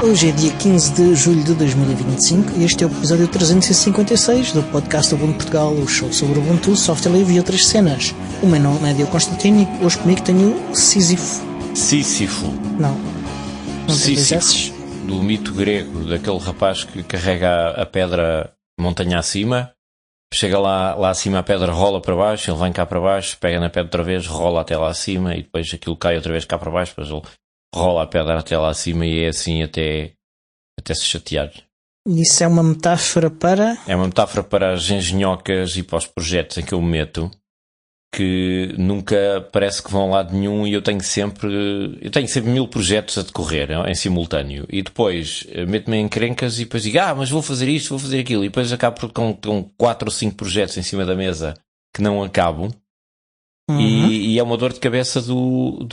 Hoje é dia 15 de julho de 2025 e este é o episódio 356 do podcast Ubuntu Portugal, o show sobre Ubuntu, software livre e outras cenas. O meu nome é Diogo Constantino e hoje comigo tenho o Sísifo. Sísifo. Não tem dois Sísifo, S's. do mito grego, daquele rapaz que carrega a pedra montanha acima, chega lá acima, a pedra rola para baixo, ele vem cá para baixo, pega na pedra outra vez, rola até lá acima e depois aquilo cai outra vez cá para baixo, depois ele rola a pedra até lá acima e é assim até se chatear. Isso é uma metáfora para... É uma metáfora para as engenhocas e para os projetos em que eu me meto, que nunca parece que vão a lado nenhum e eu tenho sempre 1000 projetos a decorrer em simultâneo e depois meto-me em encrencas e depois digo, mas vou fazer isto, vou fazer aquilo e depois acabo com 4 ou 5 projetos em cima da mesa que não acabo. E é uma dor de cabeça do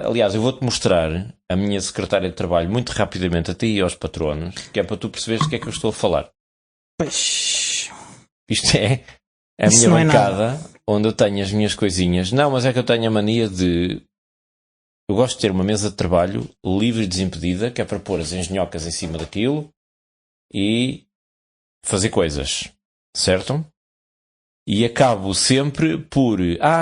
aliás, eu vou-te mostrar a minha secretária de trabalho muito rapidamente a ti e aos patronos, que é para tu perceberes do que é que eu estou a falar. Pois... Isto é a Isso minha não é bancada, onde eu tenho as minhas coisinhas. Não, mas é que eu tenho a mania de... Eu gosto de ter uma mesa de trabalho livre e desimpedida, que é para pôr as engenhocas em cima daquilo e fazer coisas, certo? E acabo sempre por...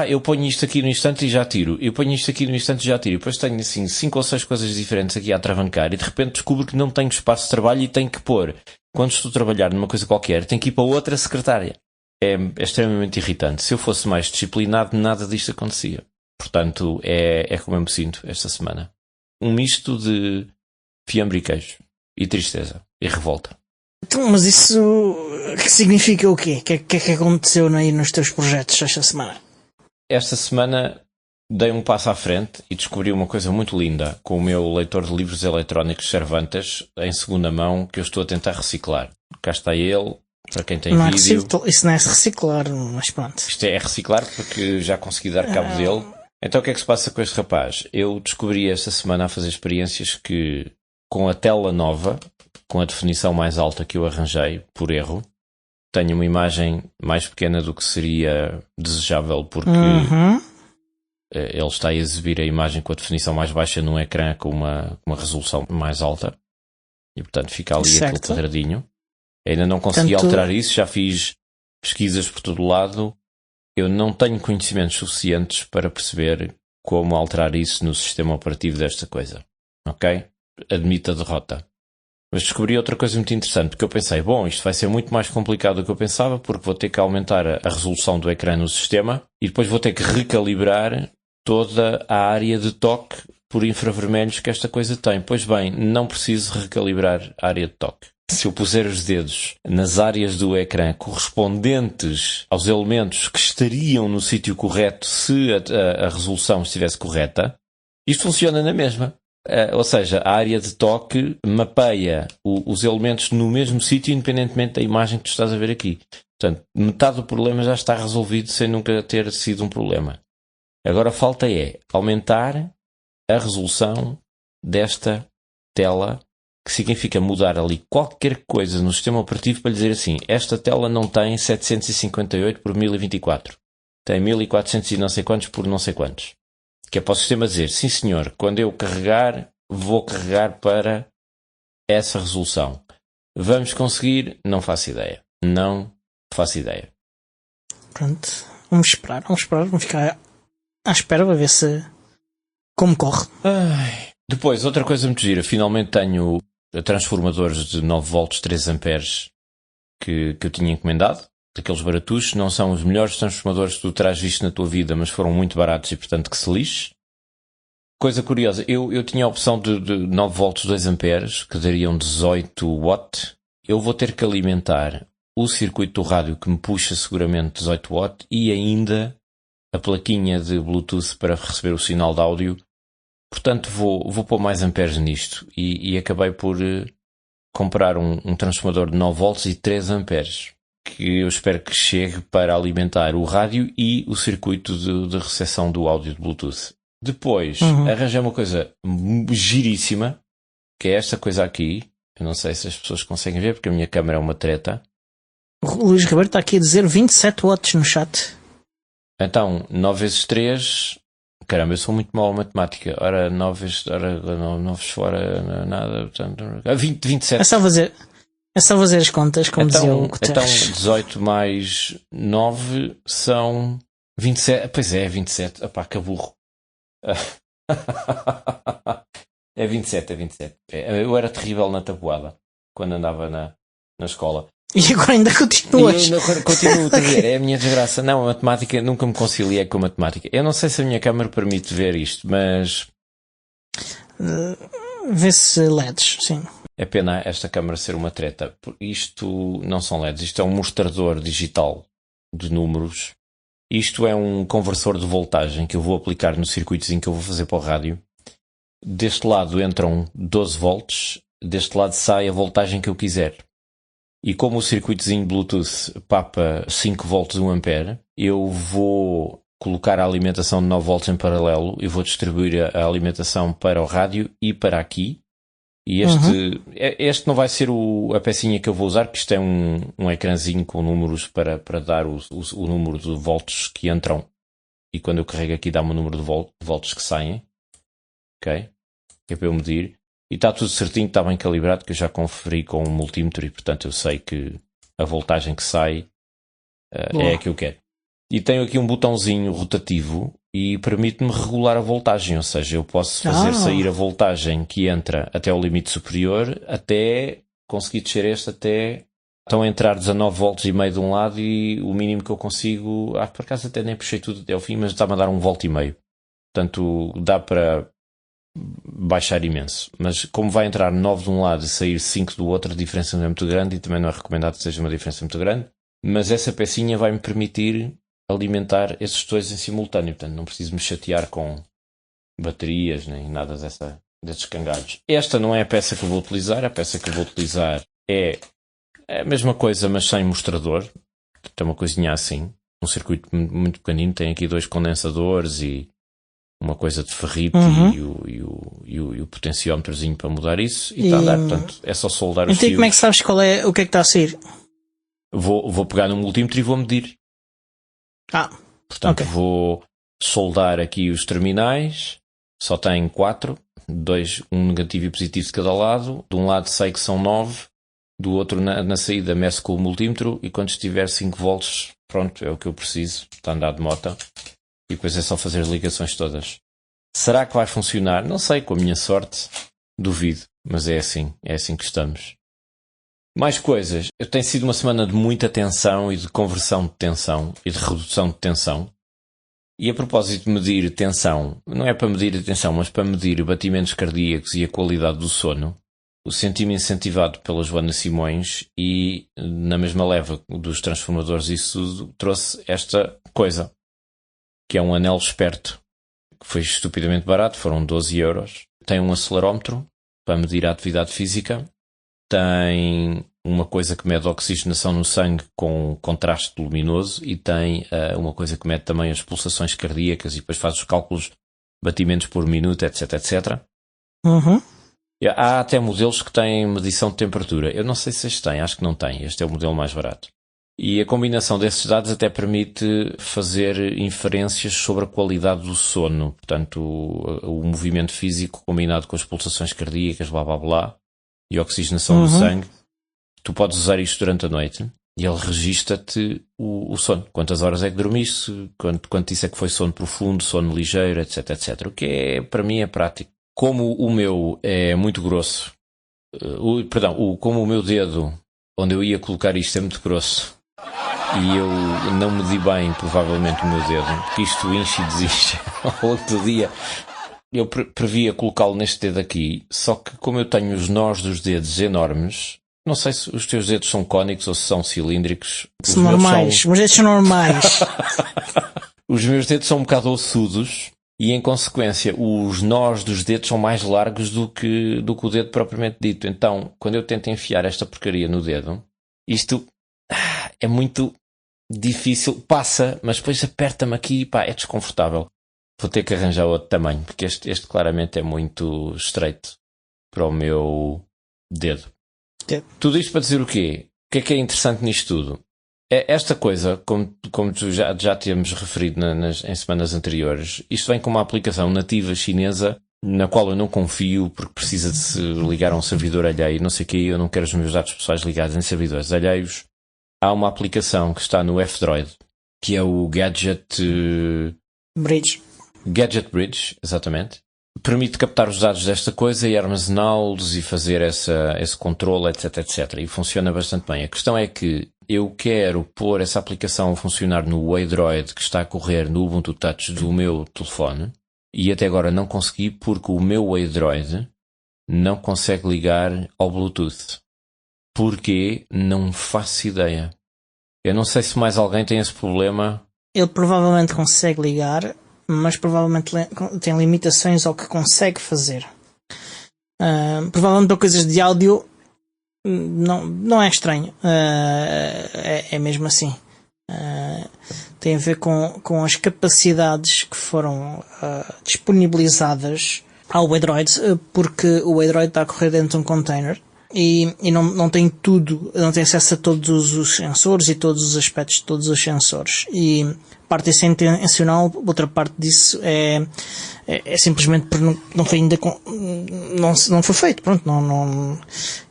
eu ponho isto aqui no instante e já tiro. Eu ponho isto aqui no instante e já tiro. E depois tenho assim 5 ou 6 coisas diferentes aqui a atravancar e de repente descubro que não tenho espaço de trabalho e tenho que pôr... Quando estou a trabalhar numa coisa qualquer, tenho que ir para outra secretária. É extremamente irritante. Se eu fosse mais disciplinado, nada disto acontecia. Portanto, é como eu me sinto esta semana. Um misto de fiambre e queijo. E tristeza. E revolta. Então, mas isso que significa o quê? O que é que aconteceu aí nos teus projetos esta semana? Esta semana dei um passo à frente e descobri uma coisa muito linda com o meu leitor de livros eletrónicos Cervantes em segunda mão que eu estou a tentar reciclar. Cá está ele, para quem tem Não vídeo. isso não é reciclar, mas pronto. Isto é reciclar porque já consegui dar cabo dele. Então o que é que se passa com este rapaz? Eu descobri esta semana a fazer experiências que com a tela nova, com a definição mais alta que eu arranjei, por erro, tenho uma imagem mais pequena do que seria desejável porque ele está a exibir a imagem com a definição mais baixa num ecrã com uma resolução mais alta e portanto fica ali certo. aquele quadradinho. Ainda não consegui alterar isso, já fiz pesquisas por todo lado. Eu não tenho conhecimentos suficientes para perceber como alterar isso no sistema operativo desta coisa. Ok? Admito a derrota. Mas descobri outra coisa muito interessante, porque eu pensei, isto vai ser muito mais complicado do que eu pensava, porque vou ter que aumentar a resolução do ecrã no sistema e depois vou ter que recalibrar toda a área de toque por infravermelhos que esta coisa tem. Pois bem, não preciso recalibrar a área de toque. Se eu puser os dedos nas áreas do ecrã correspondentes aos elementos que estariam no sítio correto se a resolução estivesse correta, isto funciona na mesma. Ou seja, a área de toque mapeia os elementos no mesmo sítio independentemente da imagem que tu estás a ver aqui. Portanto, metade do problema já está resolvido sem nunca ter sido um problema. Agora falta aumentar a resolução desta tela, que significa mudar ali qualquer coisa no sistema operativo para lhe dizer assim, esta tela não tem 758 por 1024, tem 1400 e não sei quantos por não sei quantos. Que é para o sistema dizer, sim senhor, quando eu carregar, vou carregar para essa resolução. Vamos conseguir? Não faço ideia. Não faço ideia. Pronto, vamos esperar, vamos ficar à espera para ver como corre. Depois, outra coisa muito gira, finalmente tenho transformadores de 9 volts 3 amperes que eu tinha encomendado, daqueles baratuchos. Não são os melhores transformadores que tu terás visto na tua vida, mas foram muito baratos e portanto que se lixe. Coisa curiosa, eu tinha a opção de 9 volts 2 amperes, que dariam 18 watt. Eu vou ter que alimentar o circuito do rádio que me puxa seguramente 18 watt e ainda a plaquinha de Bluetooth para receber o sinal de áudio. Portanto, vou pôr mais amperes nisto. E acabei por comprar um transformador de 9 volts e 3 amperes, que eu espero que chegue para alimentar o rádio e o circuito de recepção do áudio de Bluetooth. Depois, arranjei uma coisa giríssima, que é esta coisa aqui. Eu não sei se as pessoas conseguem ver, porque a minha câmera é uma treta. O Luís Ribeiro está aqui a dizer 27 watts no chat. Então, 9 vezes 3... caramba, eu sou muito mau a matemática. Ora, 9 fora, nada. Portanto, 27. É só fazer as contas, como dizia o Guterres. Então, 18 mais 9 são 27. Pois é, 27. Epá, que burro. É 27. Eu era terrível na tabuada quando andava na escola. E agora ainda continuas. E eu continuo a dizer, é a minha desgraça. Não, a matemática, nunca me conciliei com a matemática. Eu não sei se a minha câmara permite ver isto, mas... Vê-se LEDs, sim. É pena esta câmara ser uma treta. Isto não são LEDs, isto é um mostrador digital de números. Isto é um conversor de voltagem que eu vou aplicar no circuitozinho que eu vou fazer para o rádio. Deste lado entram 12 volts, deste lado sai a voltagem que eu quiser. E como o circuitozinho Bluetooth papa 5 volts 1 ampere, eu vou colocar a alimentação de 9 volts em paralelo e vou distribuir a alimentação para o rádio e para aqui. E este não vai ser a pecinha que eu vou usar, porque isto é um ecrãzinho com números para dar o número de volts que entram. E quando eu carrego aqui dá-me o número de volts que saem. Ok? Que é para eu medir. E está tudo certinho, está bem calibrado, que eu já conferi com um multímetro e, portanto, eu sei que a voltagem que sai é a que eu quero. E tenho aqui um botãozinho rotativo e permite-me regular a voltagem, ou seja, eu posso fazer sair a voltagem que entra até o limite superior, até conseguir descer até estão a entrar 19 volts e meio de um lado e o mínimo que eu consigo, por acaso até nem puxei tudo até ao fim, mas está-me a dar 1,5 volt. Portanto, dá para baixar imenso, mas como vai entrar 9 de um lado e sair 5 do outro, a diferença não é muito grande e também não é recomendado que seja uma diferença muito grande, mas essa pecinha vai-me permitir alimentar esses dois em simultâneo, portanto não preciso me chatear com baterias nem nada desses cangalhos. Esta não é a peça que eu vou utilizar, a peça que eu vou utilizar é a mesma coisa, mas sem mostrador, tem uma coisinha assim, um circuito muito pequenino, tem aqui 2 condensadores e uma coisa de ferrite e o potenciómetrozinho para mudar isso e está a dar, portanto é só soldar os fios. Então como é que sabes o que é que está a sair? Vou pegar no multímetro e vou medir. Portanto vou soldar aqui os terminais, só tem 4, um negativo e positivo de cada lado, de um lado sei que são 9, do outro na saída meço com o multímetro e quando estiver 5 volts, pronto, é o que eu preciso, está a andar de moto. E depois é só fazer as ligações todas. Será que vai funcionar? Não sei, com a minha sorte, duvido. Mas é assim que estamos. Mais coisas. Eu tenho sido uma semana de muita tensão e de conversão de tensão e de redução de tensão. E a propósito de medir tensão, não é para medir a tensão, mas para medir batimentos cardíacos e a qualidade do sono, senti-me incentivado pela Joana Simões e na mesma leva dos transformadores isso trouxe esta coisa. Que é um anel esperto, que foi estupidamente barato, foram 12 euros. Tem um acelerómetro para medir a atividade física. Tem uma coisa que mede a oxigenação no sangue com contraste luminoso e tem uma coisa que mede também as pulsações cardíacas e depois faz os cálculos, batimentos por minuto, etc, etc. Há até modelos que têm medição de temperatura. Eu não sei se este tem, acho que não tem. Este é o modelo mais barato. E a combinação desses dados até permite fazer inferências sobre a qualidade do sono. Portanto, o movimento físico combinado com as pulsações cardíacas, blá blá blá, e a oxigenação do sangue. Tu podes usar isto durante a noite e ele registra-te o sono. Quantas horas é que dormiste, quanto isso é que foi sono profundo, sono ligeiro, etc, etc. O que para mim é prático. Como o meu é muito grosso, como o meu dedo, onde eu ia colocar isto é muito grosso, e eu não medi bem, provavelmente, o meu dedo, porque isto enche e desinche ao longo do dia. Eu previa colocá-lo neste dedo aqui, só que como eu tenho os nós dos dedos enormes, não sei se os teus dedos são cónicos ou se são cilíndricos. São normais, os dedos são normais. Os meus dedos são um bocado ossudos e, em consequência, os nós dos dedos são mais largos do que o dedo propriamente dito. Então, quando eu tento enfiar esta porcaria no dedo, isto é muito difícil, passa, mas depois aperta-me aqui e é desconfortável. Vou ter que arranjar outro tamanho, porque este claramente é muito estreito para o meu dedo. Tudo isto para dizer o quê? O que é interessante nisto tudo? Esta coisa, como tu já temos referido em semanas anteriores, isto vem com uma aplicação nativa chinesa na qual eu não confio porque precisa de se ligar a um servidor alheio, não sei o quê, eu não quero os meus dados pessoais ligados em servidores alheios. Há uma aplicação que está no F-Droid, que é o Bridge. Gadget Bridge, exatamente. Permite captar os dados desta coisa e armazená-los e fazer esse controle, etc, etc. E funciona bastante bem. A questão é que eu quero pôr essa aplicação a funcionar no Waydroid que está a correr no Ubuntu Touch do meu telefone e até agora não consegui porque o meu Waydroid não consegue ligar ao Bluetooth. Porquê? Não faço ideia. Eu não sei se mais alguém tem esse problema. Ele provavelmente consegue ligar, mas provavelmente tem limitações ao que consegue fazer. Provavelmente para coisas de áudio não é estranho. É mesmo assim. Tem a ver com as capacidades que foram disponibilizadas ao Waydroid, porque o Waydroid está a correr dentro de um container e não tem tudo, não tem acesso a todos os sensores e todos os aspectos de todos os sensores. E parte disso é intencional, outra parte disso é simplesmente porque não foi ainda não foi feito, pronto,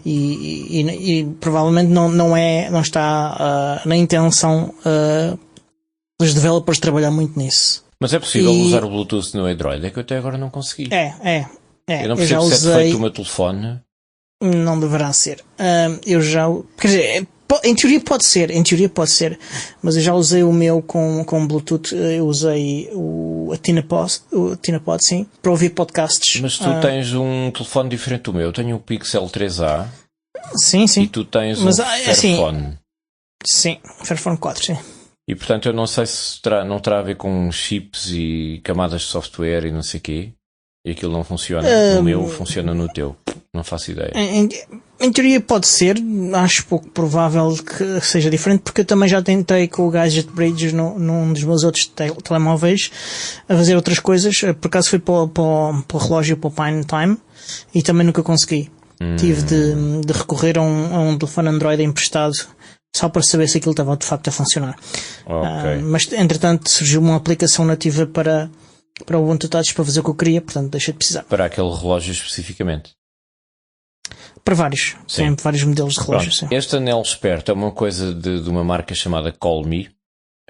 e provavelmente não está na intenção dos developers trabalhar muito nisso. Mas é possível usar o Bluetooth no Android? É que eu até agora não consegui. Eu não percebo se é defeito o meu telefone. Não deverá ser. Quer dizer, em teoria pode ser, mas eu já usei o meu com Bluetooth. Eu usei a TinaPod, sim, para ouvir podcasts. Mas tu tens um telefone diferente do meu. Eu tenho o Pixel 3a. Sim. E tu tens um Fairphone. Sim, Fairphone 4, sim. E portanto eu não sei se não terá a ver com chips e camadas de software e não sei o quê. E aquilo não funciona. O meu funciona no teu. Não faço ideia. Em teoria pode ser. Acho pouco provável que seja diferente, porque eu também já tentei com o Gadget Bridge num dos meus outros telemóveis a fazer outras coisas. Por acaso fui para o relógio, para o Pine Time, e também nunca consegui. Tive de recorrer a um telefone Android emprestado só para saber se aquilo estava de facto a funcionar. Okay. Mas entretanto surgiu uma aplicação nativa para o Ubuntu Touch para fazer o que eu queria, portanto deixei de precisar. Para aquele relógio especificamente? Para vários. Sim. Tem vários modelos de relógio. Sim. Este anel esperto é uma coisa de uma marca chamada Call.me,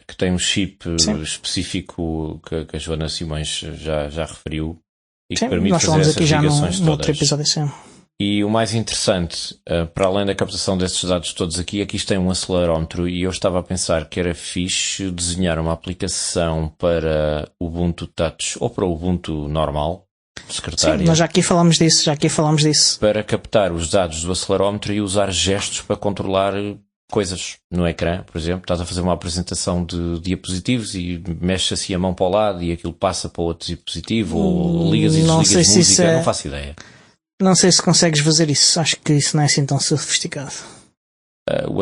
que tem um chip específico que a Joana Simões já referiu e que permite fazer essas ligações todas. Outro episódio, sim. E o mais interessante, para além da captação desses dados todos aqui, é que isto tem um acelerómetro e eu estava a pensar que era fixe desenhar uma aplicação para o Ubuntu Touch ou para o Ubuntu normal, secretária. Sim, nós já aqui falamos disso. Para captar os dados do acelerómetro e usar gestos para controlar coisas no ecrã. Por exemplo, estás a fazer uma apresentação de diapositivos e mexes assim a mão para o lado e aquilo passa para outro dispositivo ou ligas e desligas música. Não faço ideia. Não sei se consegues fazer isso. Acho que isso não é assim tão sofisticado.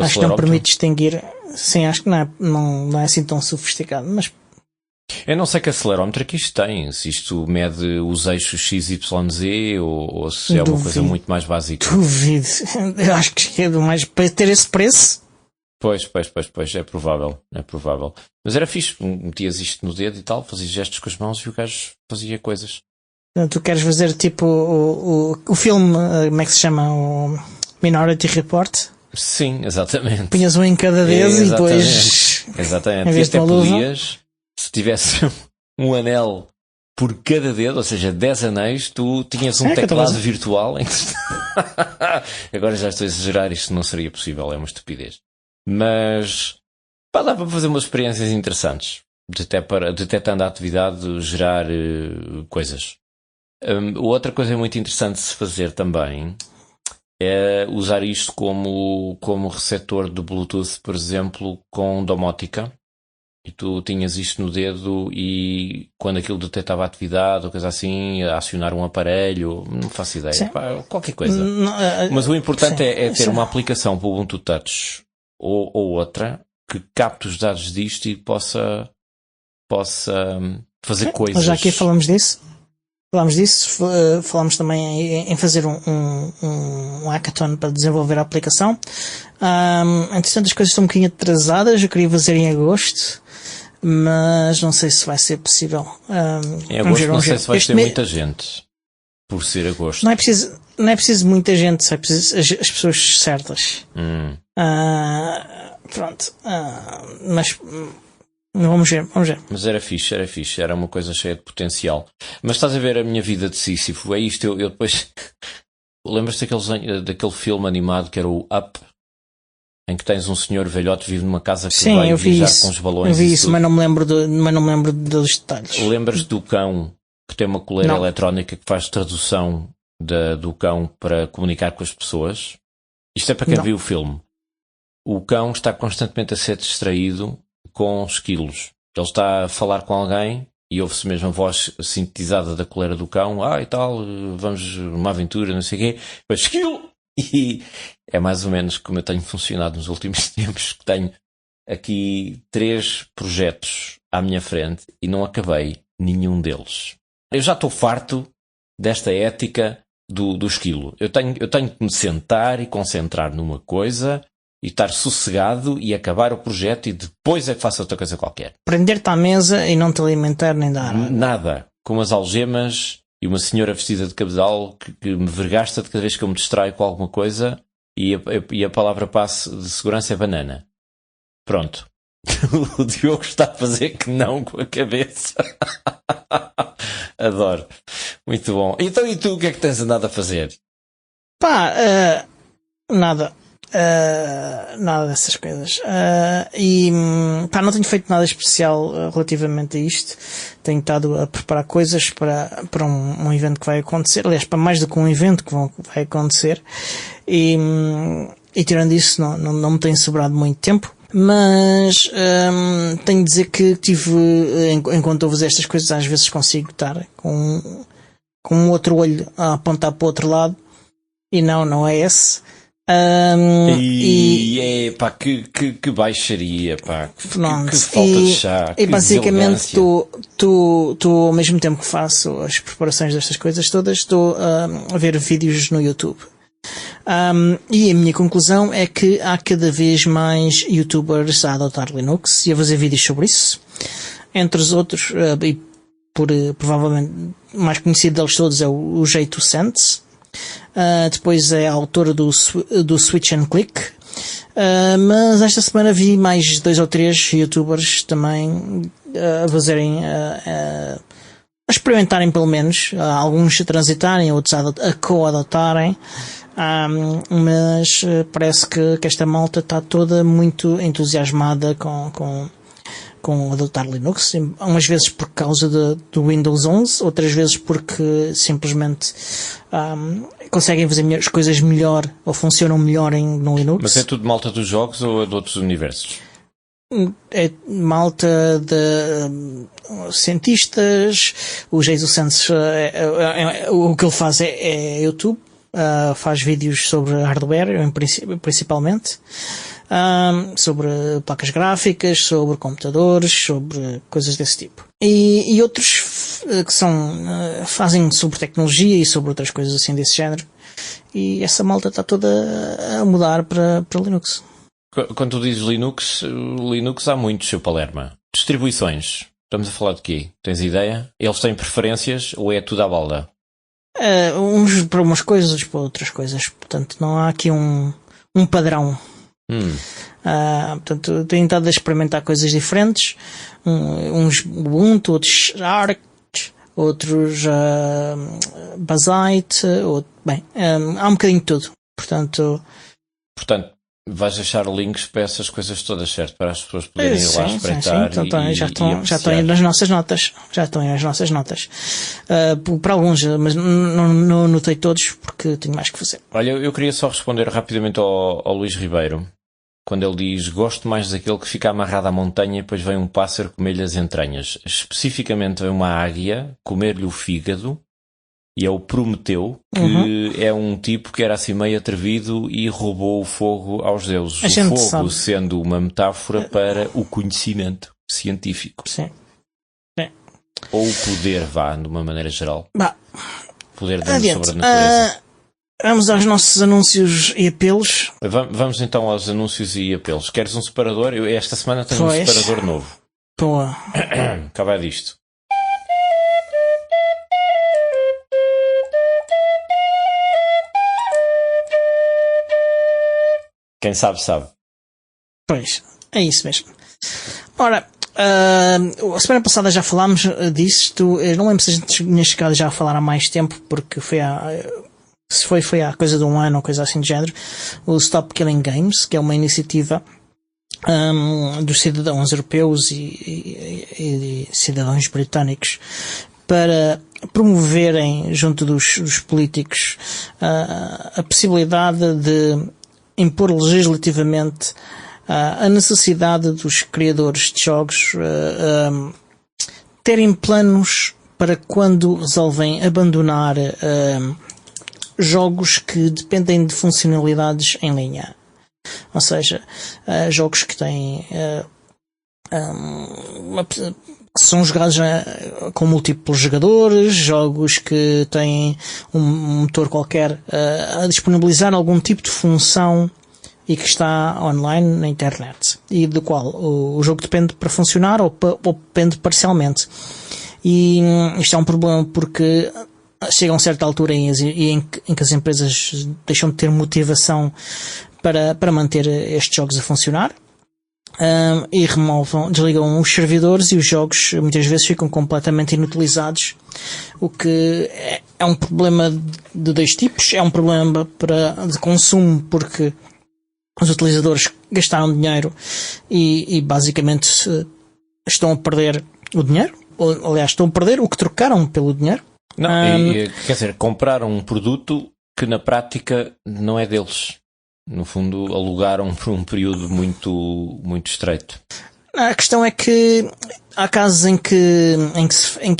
Acho que não permite distinguir. Sim, acho que não é assim tão sofisticado. Mas eu não sei que acelerómetro que isto tem. Se isto mede os eixos XYZ ou se é uma coisa muito mais básica. Duvido. Eu acho que é demais para ter esse preço. Pois, é provável. Mas era fixe. Metias isto no dedo e tal, fazias gestos com as mãos e o gajo fazia coisas. Tu queres fazer tipo o filme, como é que se chama? O Minority Report? Sim, exatamente. Punhas um em cada dedo e depois. Exatamente. E até podias, se tivesse um anel por cada dedo, ou seja, 10 anéis, tu tinhas um teclado virtual em que... Agora já estou a exagerar, isto não seria possível, é uma estupidez. Mas dá para fazer umas experiências interessantes, detectando a atividade, gerar coisas. Outra coisa muito interessante de se fazer também é usar isto como receptor do Bluetooth, por exemplo, com domótica. E tu tinhas isto no dedo e quando aquilo detectava a atividade ou coisa assim, acionar um aparelho, não faço ideia, qualquer coisa. Mas o importante é ter uma aplicação para o Ubuntu Touch ou outra que capte os dados disto e possa fazer coisas. Já aqui falamos disso. Falámos disso, falámos também em fazer um hackathon para desenvolver a aplicação. Entretanto, as coisas estão um bocadinho atrasadas, eu queria fazer em agosto, mas não sei se vai ser possível. Em agosto não sei se vai ter muita gente, por ser agosto. Não é preciso muita gente, só é preciso as pessoas certas. Pronto, mas... Vamos ver. Mas era fixe, era uma coisa cheia de potencial. Mas estás a ver a minha vida de Sísifo, é isto, eu depois... Lembras-te daquele filme animado que era o Up? Em que tens um senhor velhote que vive numa casa que vai viajar com os balões. Eu vi isso, mas não me lembro dos detalhes. Lembras do cão que tem uma coleira eletrónica que faz tradução do cão para comunicar com as pessoas? Isto é para quem viu o filme. O cão está constantemente a ser distraído com esquilos. Ele está a falar com alguém e ouve-se mesmo a voz sintetizada da coleira do cão. E tal, vamos numa aventura, não sei o quê. Depois, esquilo! E é mais ou menos como eu tenho funcionado nos últimos tempos, que tenho aqui 3 projetos à minha frente e não acabei nenhum deles. Eu já estou farto desta ética do esquilo. Eu tenho que me sentar e concentrar numa coisa e estar sossegado e acabar o projeto e depois é que faço outra coisa qualquer. Prender-te à mesa e não te alimentar nem dar nada. Com as algemas e uma senhora vestida de cabedal que me vergasta de cada vez que eu me distraio com alguma coisa e a palavra passe de segurança é banana. Pronto. O Diogo está a fazer que não com a cabeça. Adoro. Muito bom. Então e tu, o que é que tens andado a fazer? Nada. Nada dessas coisas. Não tenho feito nada especial relativamente a isto. Tenho estado a preparar coisas para um evento que vai acontecer. Aliás, para mais do que um evento que vai acontecer. E tirando isso, não me tem sobrado muito tempo. Mas tenho de dizer que enquanto estou a fazer estas coisas, às vezes consigo estar com um outro olho a apontar para o outro lado. E não é esse. Pá, que baixaria, pá, que falta de chá. E basicamente estou ao mesmo tempo que faço as preparações destas coisas todas, estou a ver vídeos no YouTube. E a minha conclusão é que há cada vez mais youtubers a adotar Linux e a fazer vídeos sobre isso. Entre os outros, e provavelmente mais conhecido deles todos é o J2Sense. Depois é a autora do Switch and Click. Mas esta semana vi mais 2 ou 3 youtubers também a fazerem, a experimentarem pelo menos, alguns a transitarem, outros a co-adotarem. Mas parece que esta malta está toda muito entusiasmada com adotar Linux, umas vezes por causa do Windows 11, outras vezes porque simplesmente conseguem fazer as coisas melhor ou funcionam melhor no Linux. Mas é tudo malta dos jogos ou de outros universos? É malta de cientistas. O Jesus Santos, o que ele faz é YouTube, faz vídeos sobre hardware, principalmente. Sobre placas gráficas, sobre computadores, sobre coisas desse tipo. E outros que fazem sobre tecnologia e sobre outras coisas assim desse género. E essa malta está toda a mudar para Linux. Quando tu dizes Linux há muitos, seu Palerma. Distribuições. Estamos a falar de quê? Tens ideia? Eles têm preferências ou é tudo à balda? Uns para umas coisas, outros para outras coisas. Portanto, não há aqui um padrão. Portanto, tenho estado a experimentar coisas diferentes, uns Ubuntu, outros Arch, outros Basite, há um bocadinho de tudo. Portanto, vais deixar links para essas coisas todas, certo? Para as pessoas poderem ir lá espreitar. Sim. Então, já estão aí nas nossas notas. Para alguns, mas não anotei todos porque tenho mais que fazer. Olha, eu queria só responder rapidamente ao Luís Ribeiro, quando ele diz: gosto mais daquele que fica amarrado à montanha e depois vem um pássaro comer-lhe as entranhas. Especificamente vem uma águia comer-lhe o fígado. E é o Prometeu, que é um tipo que era assim meio atrevido e roubou o fogo aos deuses. O fogo sabe. Sendo uma metáfora para o conhecimento científico. Sim. Ou o poder, de uma maneira geral. Poder sobre a natureza. Vamos aos nossos anúncios e apelos. Vamos então aos anúncios e apelos. Queres um separador? Esta semana tenho um separador novo. Boa. Cá vai disto. Quem sabe, sabe. Pois, é isso mesmo. Ora, a semana passada já falámos disto. Eu não lembro se a gente tinha chegado já a falar há mais tempo, porque foi há coisa de um ano ou coisa assim de género. O Stop Killing Games, que é uma iniciativa dos cidadãos europeus e cidadãos britânicos para promoverem junto dos políticos a possibilidade de impor legislativamente a necessidade dos criadores de jogos terem planos para quando resolvem abandonar jogos que dependem de funcionalidades em linha. Ou seja, jogos que têm que são jogados com múltiplos jogadores, jogos que têm um motor qualquer a disponibilizar algum tipo de função e que está online na internet, e do qual o jogo depende para funcionar ou depende parcialmente. E isto é um problema porque chega a uma certa altura em que as empresas deixam de ter motivação para manter estes jogos a funcionar, e desligam os servidores, e os jogos muitas vezes ficam completamente inutilizados, o que é um problema de dois tipos. É um problema de consumo, porque os utilizadores gastaram dinheiro e basicamente estão a perder o dinheiro, ou aliás estão a perder o que trocaram pelo dinheiro. Não, quer dizer, compraram um produto que na prática não é deles. No fundo, alugaram por um período muito, muito estreito. A questão é que há casos em que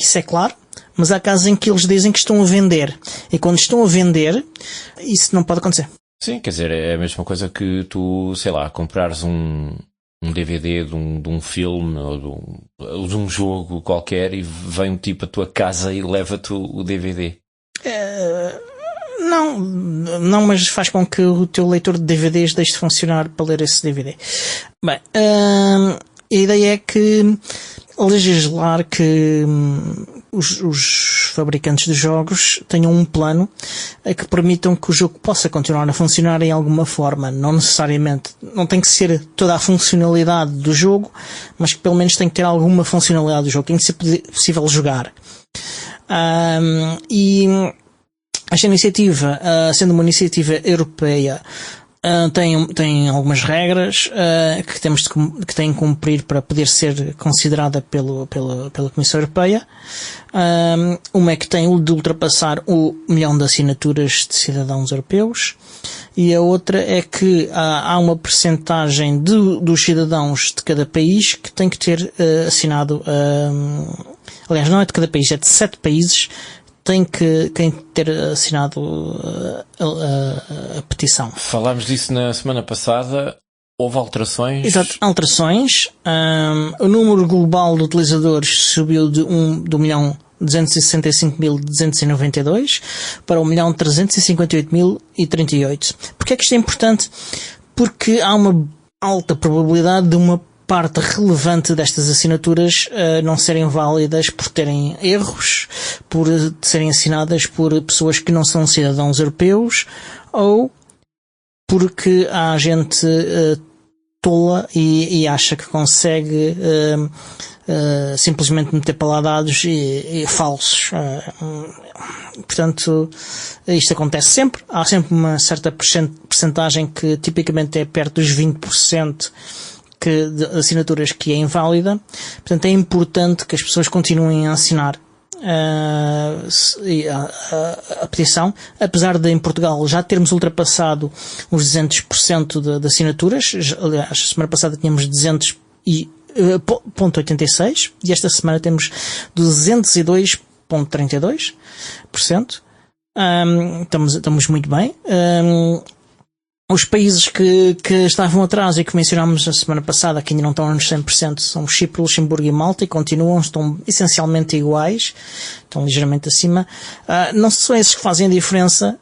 isso é claro, mas há casos em que eles dizem que estão a vender. E quando estão a vender, isso não pode acontecer. Sim, quer dizer, é a mesma coisa que tu, sei lá, comprares um DVD de um filme ou de um jogo qualquer e vem um tipo à tua casa e leva-te o DVD. Não, mas faz com que o teu leitor de DVDs deixe de funcionar para ler esse DVD. Bem, a ideia é que legislar que os fabricantes de jogos tenham um plano que permitam que o jogo possa continuar a funcionar em alguma forma. Não necessariamente, não tem que ser toda a funcionalidade do jogo, mas que pelo menos tem que ter alguma funcionalidade do jogo, tem que ser possível jogar. E esta iniciativa, sendo uma iniciativa europeia, tem algumas regras que têm que cumprir para poder ser considerada pela Comissão Europeia. Uma é que tem de ultrapassar 1 milhão de assinaturas de cidadãos europeus, e a outra é que há uma percentagem dos cidadãos de cada país que tem que ter assinado, aliás, não é de cada país, é de 7 países, tem que ter assinado a petição. Falámos disso na semana passada. Houve alterações? Exato, alterações. O número global de utilizadores subiu de 1.265.292 para 1.358.038. Porquê é que isto é importante? Porque há uma alta probabilidade de uma parte relevante destas assinaturas não serem válidas por terem erros, por serem assinadas por pessoas que não são cidadãos europeus, ou porque há gente tola e acha que consegue simplesmente meter para lá dados e falsos. Portanto, isto acontece sempre. Há sempre uma certa percentagem que tipicamente é perto dos 20% de assinaturas que é inválida. Portanto, é importante que as pessoas continuem a assinar a petição, apesar de em Portugal já termos ultrapassado os 200% de assinaturas. Aliás, a semana passada tínhamos 200,86 e esta semana temos 202,32%. Estamos muito bem. Os países que estavam atrás e que mencionámos na semana passada, que ainda não estão nos 100%, são Chipre, Luxemburgo e Malta, e estão essencialmente iguais, estão ligeiramente acima. Não são esses que fazem a diferença,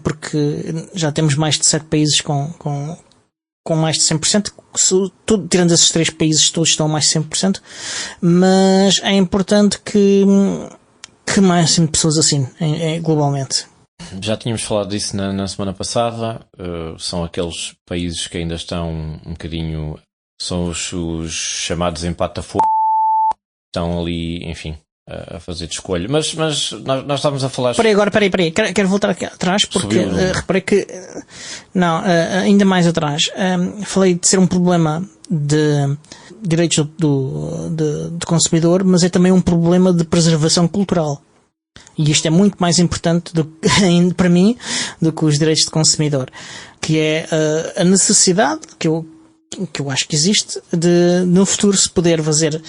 porque já temos mais de 7 países com mais de 100%, tirando esses 3 países, todos estão a mais de 100%, mas é importante que mais de pessoas assim, globalmente. Já tínhamos falado disso na semana passada. São aqueles países que ainda estão um bocadinho, são os chamados empata-fogo, estão ali, enfim, a fazer de escolha. Mas nós estávamos a falar... Peraí, quero voltar aqui atrás, porque reparei que... Não, ainda mais atrás. Falei de ser um problema de direitos do consumidor, mas é também um problema de preservação cultural. E isto é muito mais importante para mim do que os direitos de consumidor, que é a necessidade que eu acho que existe de no futuro se poder fazer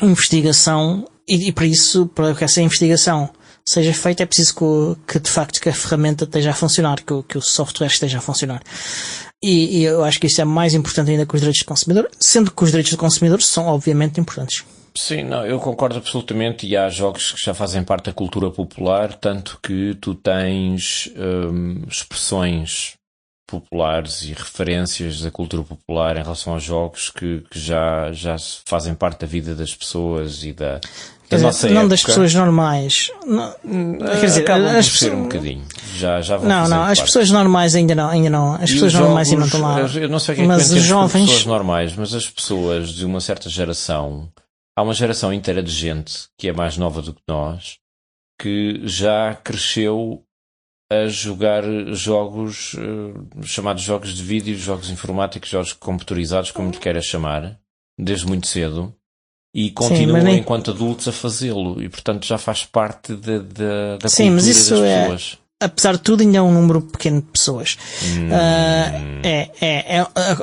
investigação, e para isso, para que essa investigação seja feita, é preciso que de facto que a ferramenta esteja a funcionar, que o software esteja a funcionar. E eu acho que isto é mais importante ainda que os direitos do consumidor, sendo que os direitos do consumidor são obviamente importantes. Sim, não, eu concordo absolutamente, e há jogos que já fazem parte da cultura popular, tanto que tu tens expressões populares e referências da cultura popular em relação aos jogos que já fazem parte da vida das pessoas e da nossa época. Não das pessoas normais. Quer dizer, acabam de ser um bocadinho. Já vão não, as pessoas normais ainda não. As pessoas normais ainda não estão lá. Eu não sei o que é que mas os jovens... pessoas normais, mas as pessoas de uma certa geração... Há uma geração inteira de gente que é mais nova do que nós, que já cresceu a jogar jogos chamados jogos de vídeo, jogos informáticos, jogos computarizados, como lhe queiras chamar, desde muito cedo, e continuam enquanto adultos a fazê-lo, e portanto já faz parte da cultura mas isso das pessoas. Apesar de tudo, ainda é um número pequeno de pessoas.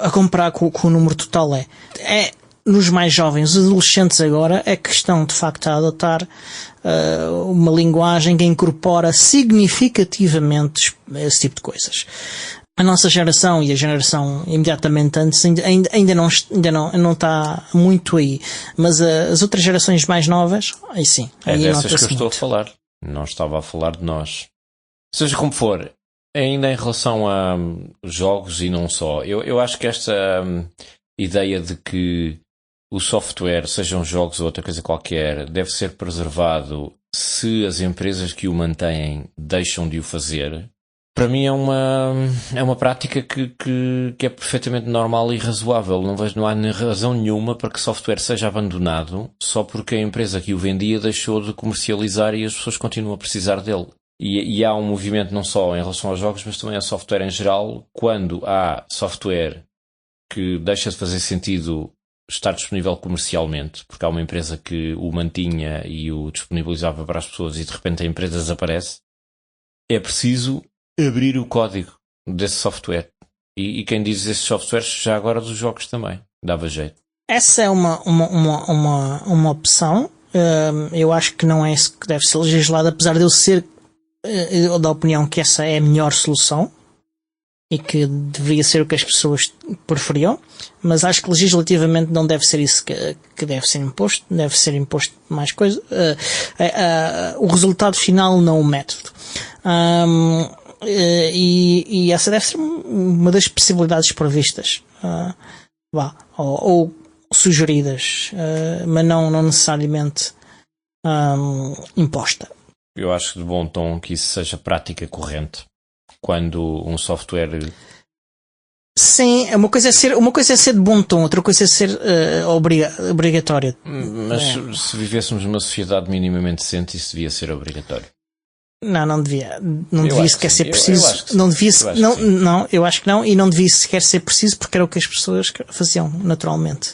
A comparar com o número total nos mais jovens, os adolescentes agora, é que estão de facto a adotar uma linguagem que incorpora significativamente esse tipo de coisas. A nossa geração e a geração imediatamente antes ainda não está muito aí, mas as outras gerações mais novas, aí sim. É aí dessas que eu estou a falar. Não estava a falar de nós. Seja como for, ainda em relação a jogos e não só, eu acho que esta ideia de que o software, sejam jogos ou outra coisa qualquer, deve ser preservado se as empresas que o mantêm deixam de o fazer, para mim é uma prática que é perfeitamente normal e razoável. Não há razão nenhuma para que software seja abandonado só porque a empresa que o vendia deixou de comercializar e as pessoas continuam a precisar dele. E há um movimento não só em relação aos jogos, mas também a software em geral. Quando há software que deixa de fazer sentido estar disponível comercialmente, porque há uma empresa que o mantinha e o disponibilizava para as pessoas e de repente a empresa desaparece, é preciso abrir o código desse software. E quem diz esses softwares, já agora dos jogos também, dava jeito. Essa é uma opção. Eu acho que não é isso que deve ser legislado, apesar de eu ser da opinião que essa é a melhor solução e que deveria ser o que as pessoas preferiam, mas acho que legislativamente não deve ser isso que deve ser imposto. Deve ser imposto mais coisa. O resultado final, não o método. E essa deve ser uma das possibilidades previstas, ou sugeridas, mas não necessariamente imposta. Eu acho de bom tom que isso seja prática corrente quando um software... Sim, uma coisa é ser de bom tom, outra coisa é ser obrigatório. Mas se vivêssemos numa sociedade minimamente decente, isso devia ser obrigatório. Não devia. Não devia sequer ser preciso. Eu acho que não, e não devia sequer ser preciso porque era o que as pessoas faziam naturalmente.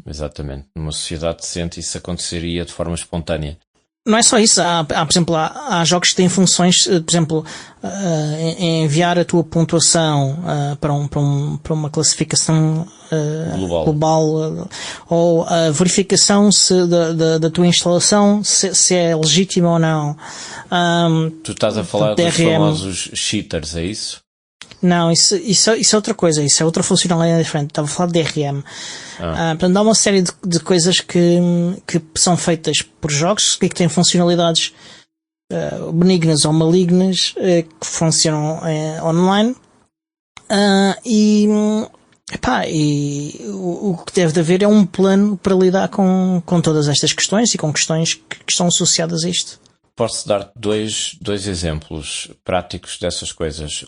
Exatamente. Numa sociedade decente isso aconteceria de forma espontânea. Não é só isso. Por exemplo, há jogos que têm funções, por exemplo, enviar a tua pontuação para uma classificação global, ou a verificação da tua instalação se é legítima ou não. Tu estás a falar dos famosos cheaters, é isso? Não, isso é outra coisa, isso é outra funcionalidade diferente. Estava a falar de DRM. Portanto, há uma série de coisas que são feitas por jogos que têm funcionalidades benignas ou malignas que funcionam online. E o que deve de haver é um plano para lidar com todas estas questões e com questões que estão associadas a isto. Posso dar dois exemplos práticos dessas coisas.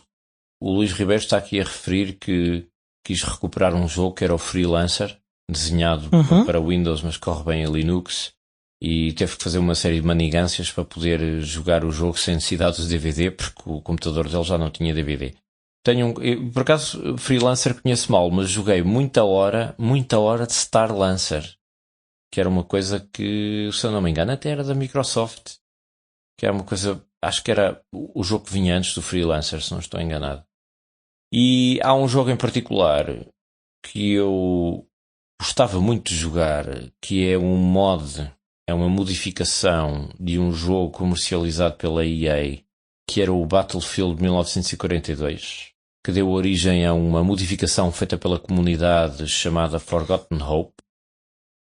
O Luís Ribeiro está aqui a referir que quis recuperar um jogo que era o Freelancer, desenhado para Windows, mas corre bem a Linux, e teve que fazer uma série de manigâncias para poder jogar o jogo sem necessidade de DVD, porque o computador dele já não tinha DVD. Por acaso, Freelancer conheço mal, mas joguei muita hora de Star Lancer, que era uma coisa que, se eu não me engano, até era da Microsoft, que era uma coisa, acho que era o jogo que vinha antes do Freelancer, se não estou enganado. E há um jogo em particular que eu gostava muito de jogar, que é um mod, é uma modificação de um jogo comercializado pela EA, que era o Battlefield 1942, que deu origem a uma modificação feita pela comunidade chamada Forgotten Hope,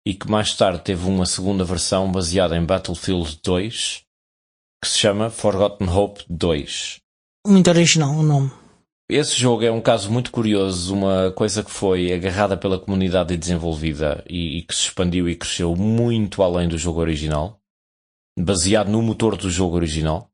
e que mais tarde teve uma segunda versão baseada em Battlefield 2, que se chama Forgotten Hope 2. Muito original o nome. Esse jogo é um caso muito curioso, uma coisa que foi agarrada pela comunidade e desenvolvida e que se expandiu e cresceu muito além do jogo original, baseado no motor do jogo original,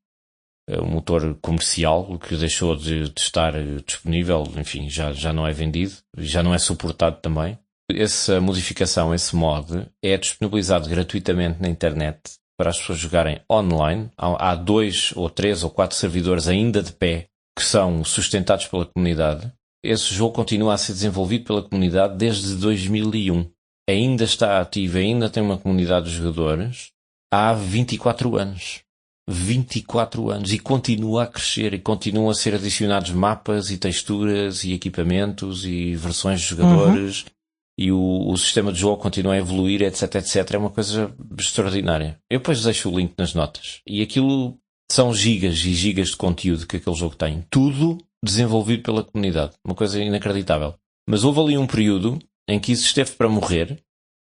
um motor comercial que deixou de estar disponível, enfim, já não é vendido, já não é suportado também. Essa modificação, esse mod, é disponibilizado gratuitamente na internet para as pessoas jogarem online. Há 2 ou 3 ou 4 servidores ainda de pé que são sustentados pela comunidade. Esse jogo continua a ser desenvolvido pela comunidade desde 2001. Ainda está ativo, ainda tem uma comunidade de jogadores há 24 anos. 24 anos. E continua a crescer, e continuam a ser adicionados mapas e texturas e equipamentos e versões de jogadores. E o sistema de jogo continua a evoluir, etc, etc. É uma coisa extraordinária. Eu depois deixo o link nas notas. E aquilo são gigas e gigas de conteúdo que aquele jogo tem. Tudo desenvolvido pela comunidade. Uma coisa inacreditável. Mas houve ali um período em que isso esteve para morrer,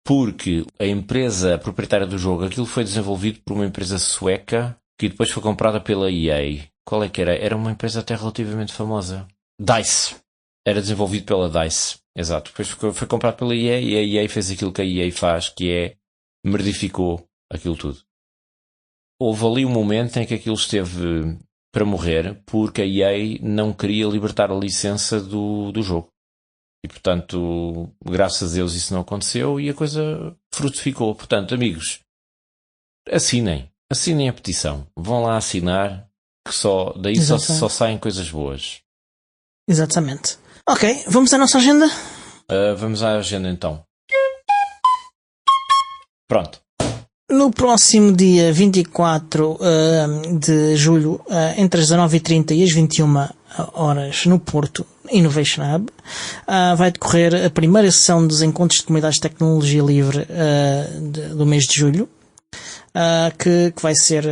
porque a empresa proprietária do jogo, aquilo foi desenvolvido por uma empresa sueca que depois foi comprada pela EA. Qual é que era? Era uma empresa até relativamente famosa. DICE. Era desenvolvido pela DICE. Exato. Depois foi comprado pela EA e a EA fez aquilo que a EA faz, que é merdificou aquilo tudo. Houve ali um momento em que aquilo esteve para morrer porque a EA não queria libertar a licença do jogo. E, portanto, graças a Deus isso não aconteceu e a coisa frutificou. Portanto, amigos, assinem a petição. Vão lá assinar, que daí só saem coisas boas. Exatamente. Ok, vamos à nossa agenda? Vamos à agenda então. Pronto. No próximo dia 24 de julho, entre as 19h30 e as 21 horas no Porto Innovation Hub, vai decorrer a primeira sessão dos encontros de comunidades de tecnologia livre do mês de julho, que vai ser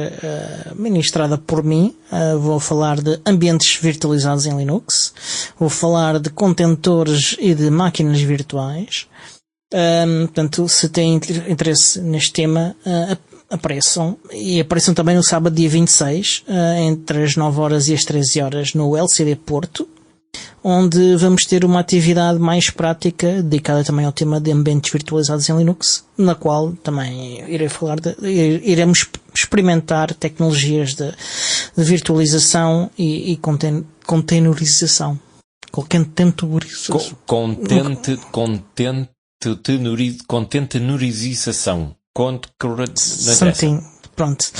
ministrada por mim. Vou falar de ambientes virtualizados em Linux, vou falar de contentores e de máquinas virtuais. Portanto, se têm interesse neste tema, apareçam também no sábado dia 26, entre as 9 horas e as 13 horas no LCD Porto, onde vamos ter uma atividade mais prática dedicada também ao tema de ambientes virtualizados em Linux, na qual também iremos experimentar tecnologias de virtualização e containerização. Contenerização. Pronto.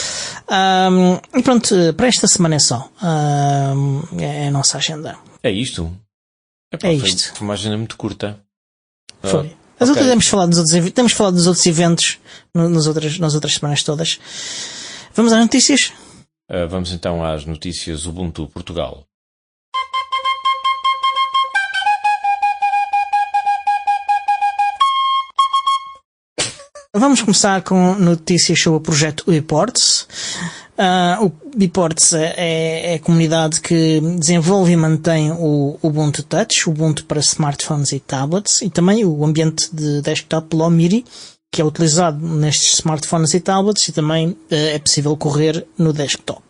E pronto, para esta semana é só. É a nossa agenda. É isto? É isto. Foi uma agenda muito curta. Foi. Okay. Temos falado dos outros eventos nas outras semanas todas. Vamos às notícias? Vamos então às notícias Ubuntu Portugal. Vamos começar com notícias sobre o projeto Reports. O Biports é a comunidade que desenvolve e mantém o Ubuntu Touch, o Ubuntu para smartphones e tablets, e também o ambiente de desktop Lomiri, que é utilizado nestes smartphones e tablets, e também é possível correr no desktop.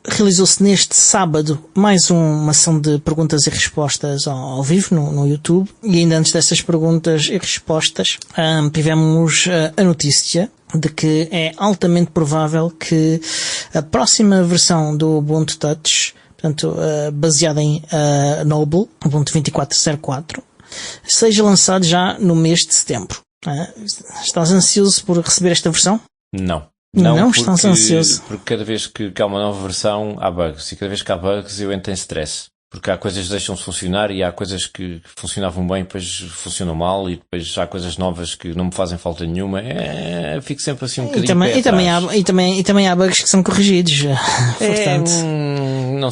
Realizou-se neste sábado mais uma ação de perguntas e respostas ao vivo no YouTube, e ainda antes dessas perguntas e respostas tivemos a notícia de que é altamente provável que a próxima versão do Ubuntu Touch, portanto baseada em Noble, Ubuntu 24.04, seja lançado já no mês de setembro. Estás ansioso por receber esta versão? Não estás ansioso. Porque cada vez que há uma nova versão há bugs, e cada vez que há bugs eu entro em stress. Porque há coisas que deixam-se funcionar e há coisas que funcionavam bem e depois funcionam mal, e depois há coisas novas que não me fazem falta nenhuma. Fico sempre assim um bocadinho e também há bugs que são corrigidos. Portanto... Não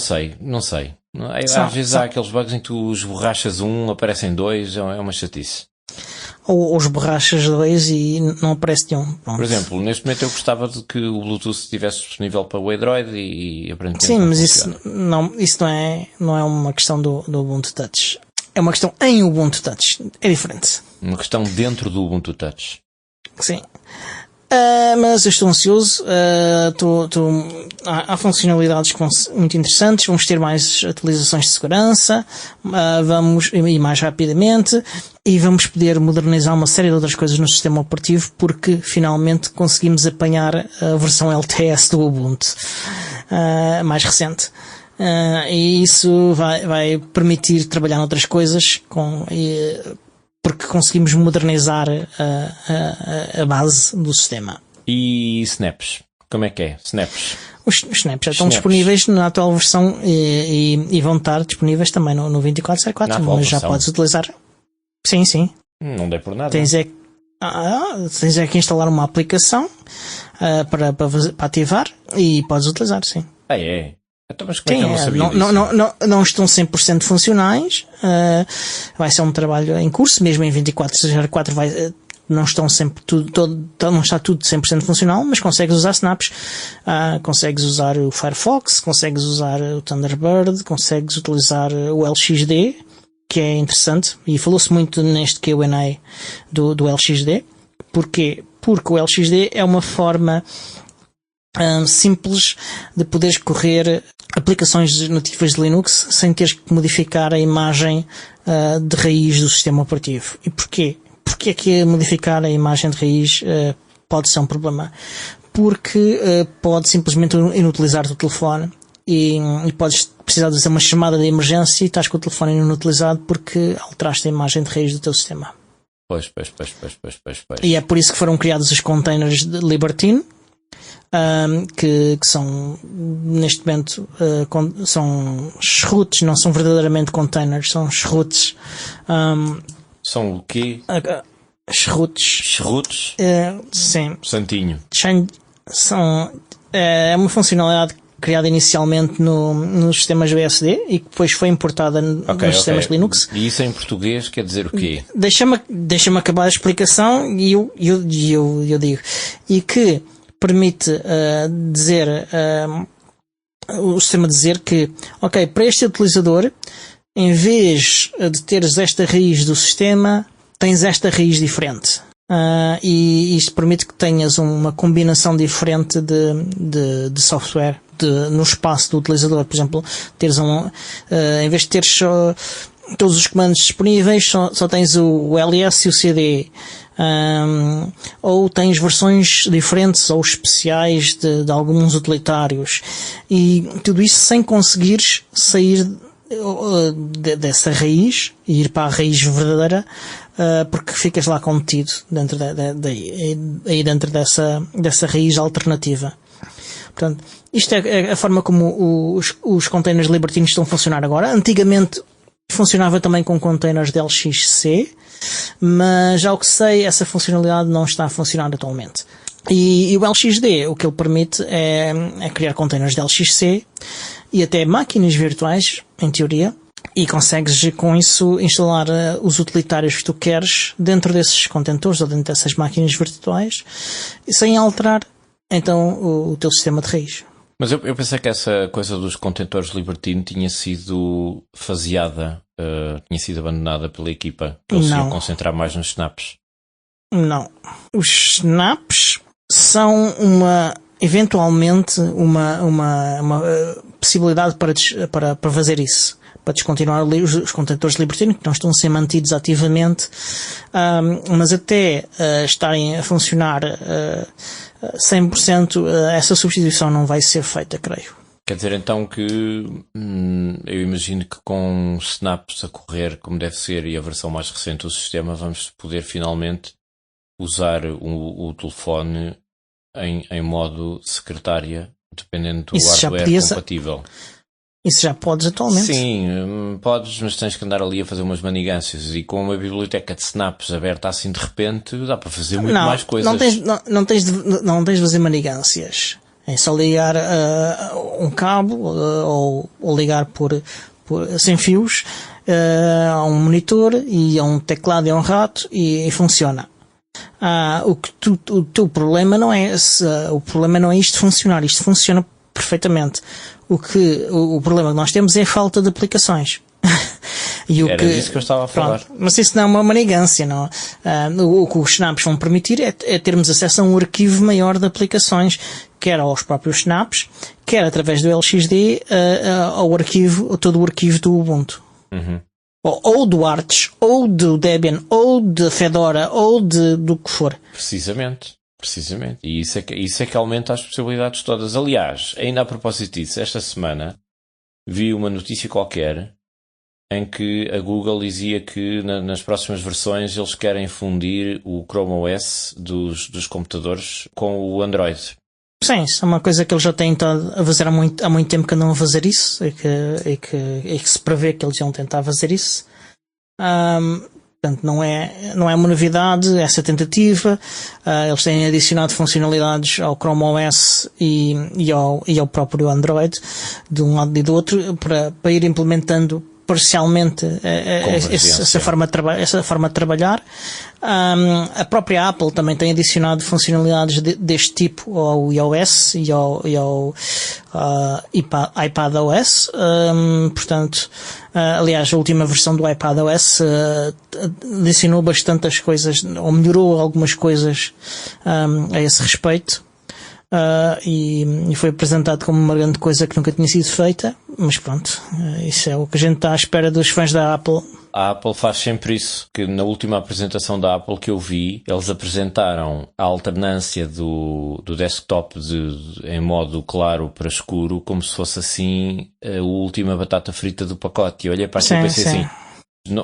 sei. Às vezes há aqueles bugs em que tu esborrachas aparecem dois, é uma chatice. Ou os borrachas 2 e não aparece nenhum. Pronto. Por exemplo, neste momento eu gostava de que o Bluetooth estivesse disponível para o Android e aparentemente. Sim, mas isso não é uma questão do Ubuntu Touch. É uma questão em Ubuntu Touch. É diferente. Uma questão dentro do Ubuntu Touch. Sim. Mas eu estou ansioso. Há funcionalidades muito interessantes. Vamos ter mais atualizações de segurança. Vamos ir mais rapidamente. E vamos poder modernizar uma série de outras coisas no sistema operativo, porque finalmente conseguimos apanhar a versão LTS do Ubuntu mais recente. E isso vai permitir trabalhar noutras coisas porque conseguimos modernizar a base do sistema. E snaps? Como é que é? Snaps? Os snaps já estão disponíveis na atual versão e vão estar disponíveis também no 24.04, mas já podes utilizar. Sim. Não dei por nada. Tens que instalar uma aplicação para ativar e podes utilizar, sim. É? Então, mas como é que eu não sabia disso? Não estão 100% funcionais. Vai ser um trabalho em curso, mesmo em 24.04 não estão sempre não está tudo 100% funcional, mas consegues usar snaps, consegues usar o Firefox, consegues usar o Thunderbird, consegues utilizar o LXD, que é interessante, e falou-se muito neste Q&A do LXD. Porquê? Porque o LXD é uma forma simples de poderes correr aplicações nativas de Linux sem teres que modificar a imagem de raiz do sistema operativo. E porquê? Porque é que modificar a imagem de raiz pode ser um problema? Porque pode simplesmente inutilizar o telefone e podes precisar de fazer uma chamada de emergência e estás com o telefone inutilizado porque alteraste a imagem de raiz do teu sistema. Pois. E é por isso que foram criados os containers de Libertine, que são, neste momento, são chroots, não são verdadeiramente containers, são chroots. São o quê? Chroots. Chroots? Sim. Santinho. É uma funcionalidade criada inicialmente nos sistemas BSD e que depois foi importada nos sistemas Linux. E isso em português quer dizer o quê? Deixa-me acabar a explicação e eu digo. E que permite o sistema dizer que, para este utilizador, em vez de teres esta raiz do sistema, tens esta raiz diferente. E isto permite que tenhas uma combinação diferente de software no espaço do utilizador. Por exemplo, teres em vez de teres todos os comandos disponíveis, só tens o ls e o cd. Ou tens versões diferentes ou especiais de alguns utilitários, e tudo isso sem conseguires sair dessa raiz e ir para a raiz verdadeira, porque ficas lá contido dentro dentro dessa raiz alternativa. Portanto, isto é a forma como os containers libertinos estão a funcionar agora. Antigamente funcionava também com containers de LXC, mas ao que sei, essa funcionalidade não está a funcionar atualmente. E o LXD, o que ele permite é criar containers de LXC e até máquinas virtuais, em teoria, e consegues com isso instalar os utilitários que tu queres dentro desses contentores ou dentro dessas máquinas virtuais, sem alterar então o teu sistema de raiz. Mas eu pensei que essa coisa dos contentores Libertine tinha sido faseada, tinha sido abandonada pela equipa. Eles iam concentrar mais nos snaps. Não. Os snaps são eventualmente uma possibilidade para fazer isso. Para descontinuar os contentores Libertine, que não estão a ser mantidos ativamente, mas até estarem a funcionar 100%, essa substituição não vai ser feita, creio. Quer dizer então que eu imagino que com snaps a correr como deve ser e a versão mais recente do sistema, vamos poder finalmente usar o telefone em modo secretária, dependendo do hardware compatível. Isso já podes atualmente? Sim, podes, mas tens que andar ali a fazer umas manigâncias. E com uma biblioteca de snaps aberta assim de repente, dá para fazer muito mais coisas. Não tens de fazer manigâncias. É só ligar um cabo ou ligar por sem fios a um monitor e a um teclado e a um rato e funciona. O teu problema não é o problema não é isto funcionar. Isto funciona perfeitamente. O problema que nós temos é a falta de aplicações. Era disso que eu estava a falar. Pronto, mas isso não é uma manigância, não. O que os snaps vão permitir é termos acesso a um arquivo maior de aplicações, quer aos próprios snaps, quer através do LXD todo o arquivo do Ubuntu. Uhum. Ou do Arch, ou do Debian, ou de Fedora, ou do que for. Precisamente. E isso é que aumenta as possibilidades todas. Aliás, ainda a propósito disso, esta semana vi uma notícia qualquer em que a Google dizia que nas próximas versões eles querem fundir o Chrome OS dos computadores com o Android. Sim, isso é uma coisa que eles já têm estado a fazer há muito tempo que andam a fazer isso e que se prevê que eles iam tentar fazer isso. Portanto, não é uma novidade essa tentativa. Eles têm adicionado funcionalidades ao Chrome OS e ao próprio Android, de um lado e do outro, para ir implementando parcialmente essa forma de trabalhar. A própria Apple também tem adicionado funcionalidades deste tipo ao iOS e ao iPadOS. Portanto, aliás, a última versão do iPadOS adicionou bastantes coisas, ou melhorou algumas coisas a esse respeito. E foi apresentado como uma grande coisa que nunca tinha sido feita, mas pronto, isso é o que a gente está à espera dos fãs da Apple. A Apple faz sempre isso, que na última apresentação da Apple que eu vi, eles apresentaram a alternância do desktop em modo claro para escuro, como se fosse assim a última batata frita do pacote. E olhei para aquilo e pensei assim,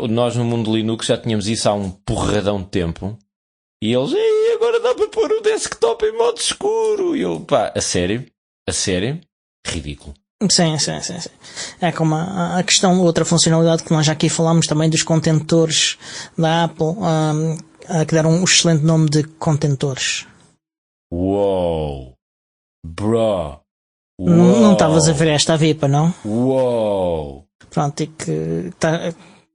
nós no mundo Linux já tínhamos isso há um porradão de tempo, e eles, agora dá para pôr o desktop em modo escuro. E eu, a sério? Ridículo. Sim. É como a questão, outra funcionalidade que nós já aqui falámos também dos contentores da Apple, que deram um excelente nome de contentores. Uou! Bro! Não estavas a ver esta VIPA, não? Uou! Pronto, e que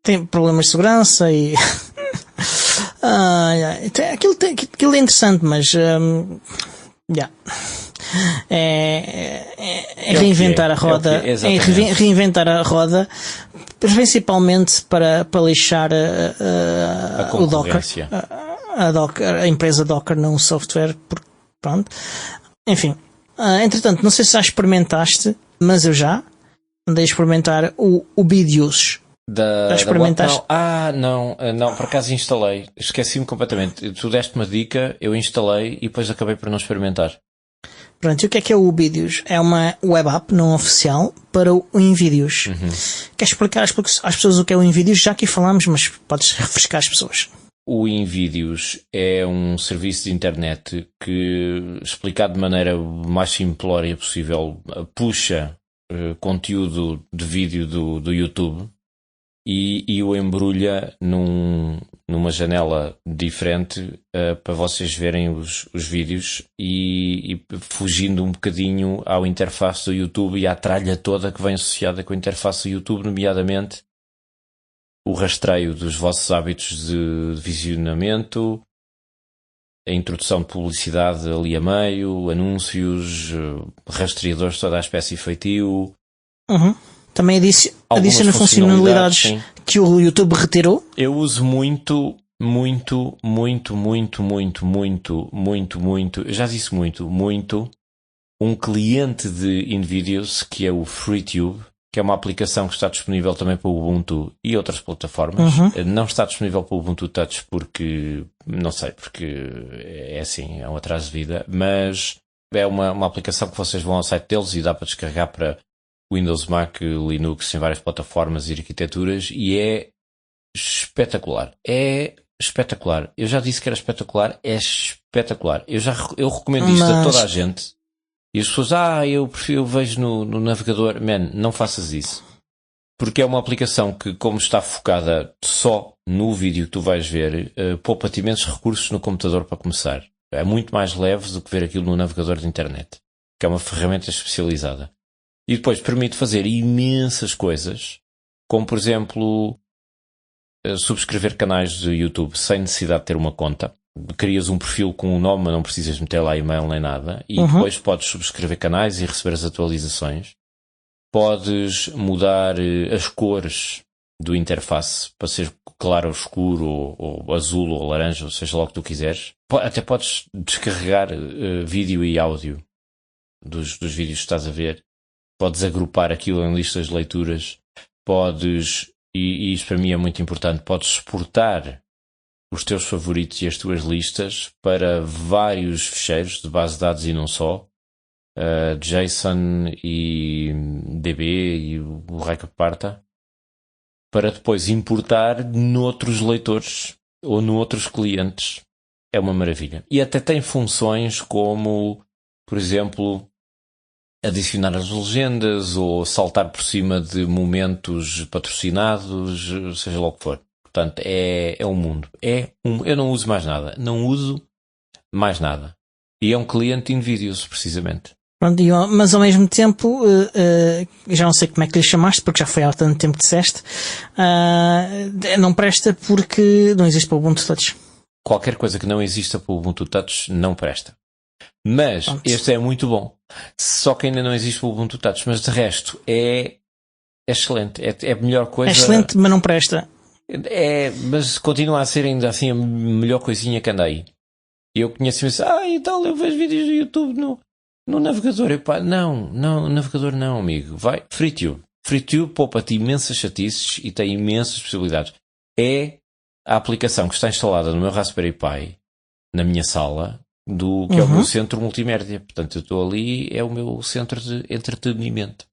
tem problemas de segurança e... aquilo é interessante, mas é reinventar a roda, reinventar a roda, principalmente para lixar o Docker, a empresa Docker, não o software, pronto. Enfim, entretanto, não sei se já experimentaste, mas eu já andei a experimentar o Ubidius. Já experimentaste? Não, por acaso instalei. Esqueci-me completamente. Tu deste uma dica, eu instalei e depois acabei por não experimentar. Pronto, e o que é o Ubidius? É uma web app não oficial para o Invidius. Uhum. Queres explicar às pessoas o que é o Invidius? Já aqui falámos, mas podes refrescar as pessoas. O Invidius é um serviço de internet que, explicado de maneira mais simplória possível, puxa conteúdo de vídeo do YouTube e o embrulha numa janela diferente para vocês verem os vídeos e fugindo um bocadinho à interface do YouTube e à tralha toda que vem associada com a interface do YouTube, nomeadamente o rastreio dos vossos hábitos de visionamento, a introdução de publicidade ali a meio, anúncios, rastreadores de toda a espécie e feitio. Também adiciona funcionalidades que o YouTube retirou. Eu uso muito, eu já disse muito, um cliente de InVideos que é o FreeTube, que é uma aplicação que está disponível também para o Ubuntu e outras plataformas. Não está disponível para o Ubuntu Touch porque, não sei, porque é assim, é um atraso de vida, mas é uma aplicação que vocês vão ao site deles e dá para descarregar para Windows, Mac, Linux, em várias plataformas e arquiteturas, e é espetacular. É espetacular. Eu já disse que era espetacular, é espetacular. Eu recomendo isto a toda a gente. E as pessoas, eu vejo no navegador. Man, não faças isso. Porque é uma aplicação que, como está focada só no vídeo que tu vais ver, poupa-te imensos recursos no computador para começar. É muito mais leve do que ver aquilo no navegador de internet, que é uma ferramenta especializada. E depois permite fazer imensas coisas, como por exemplo, subscrever canais do YouTube sem necessidade de ter uma conta. Crias um perfil com um nome, mas não precisas meter lá e-mail nem nada. E depois podes subscrever canais e receber as atualizações. Podes mudar as cores do interface para ser claro ou escuro, ou azul ou laranja, ou seja lá o que tu quiseres. Até podes descarregar vídeo e áudio dos vídeos que estás a ver. Podes agrupar aquilo em listas de leituras. Podes, e isto para mim é muito importante, podes exportar os teus favoritos e as tuas listas para vários ficheiros de base de dados e não só, JSON e DB e o raio que parta, para depois importar noutros leitores ou noutros clientes. É uma maravilha. E até tem funções como, por exemplo, adicionar as legendas ou saltar por cima de momentos patrocinados, seja lá o que for. Portanto, é um mundo. Eu não uso mais nada. Não uso mais nada. E é um cliente de InVideos, precisamente. Pronto, mas ao mesmo tempo, já não sei como é que lhe chamaste, porque já foi há tanto tempo que disseste, não presta porque não existe para o Ubuntu Touch. Qualquer coisa que não exista para o Ubuntu Touch não presta. Mas este é muito bom. Só que ainda não existe para o Ubuntu Touch. Mas de resto, é excelente. É a melhor coisa. É excelente, mas não presta. Mas continua a ser ainda assim a melhor coisinha que anda aí. Eu conheço isso, e tal, eu vejo vídeos do YouTube no navegador. Não, no navegador não, amigo. Vai, FreeTube. FreeTube poupa-te imensas chatices e tem imensas possibilidades. É a aplicação que está instalada no meu Raspberry Pi, na minha sala, que é o meu centro multimédia. Portanto, eu estou ali, é o meu centro de entretenimento.